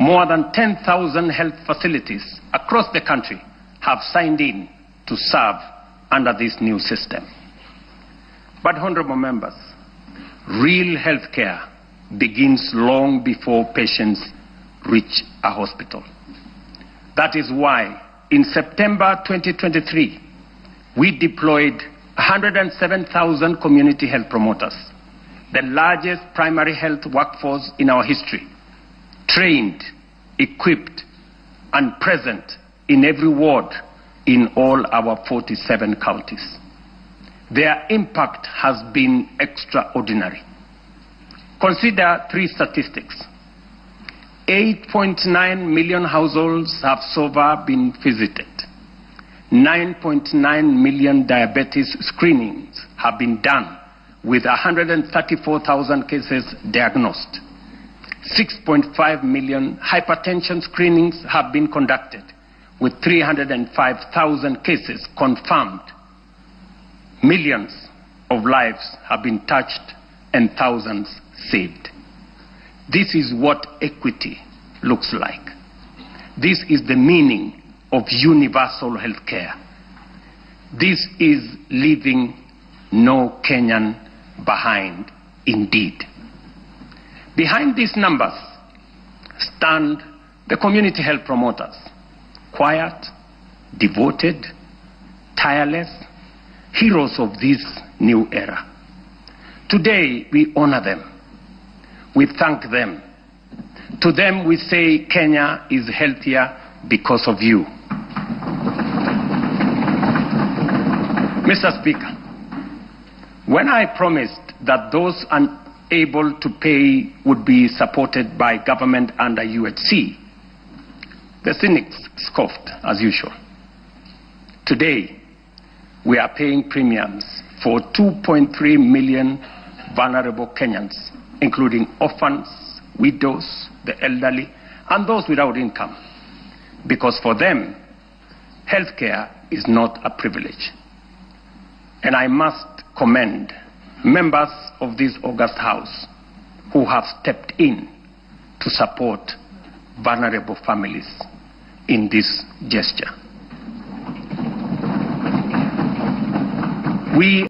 more than 10,000 health facilities across the country have signed in to serve under this new system. But, honorable members, real health care begins long before patients reach a hospital. That is why, in September 2023, we deployed 107,000 community health promoters, the largest primary health workforce in our history, trained, equipped, and present in every ward in all our 47 counties. Their impact has been extraordinary. Consider three statistics. 8.9 million households have so far been visited. 9.9 million diabetes screenings have been done with 134,000 cases diagnosed. 6.5 million hypertension screenings have been conducted with 305,000 cases confirmed. Millions of lives have been touched and thousands saved. This is what equity looks like. This is the meaning of universal health care. This is leaving no Kenyan behind, indeed. Behind these numbers stand the community health promoters, quiet, devoted, tireless, heroes of this new era. Today, we honor them. We thank them. To them, we say Kenya is healthier because of you. Mr. Speaker, when I promised that those unable to pay would be supported by government under UHC, the cynics scoffed as usual. Today, we are paying premiums for 2.3 million vulnerable Kenyans, including orphans, widows, the elderly, and those without income, because for them, healthcare is not a privilege. And I must commend members of this august House who have stepped in to support vulnerable families in this gesture. We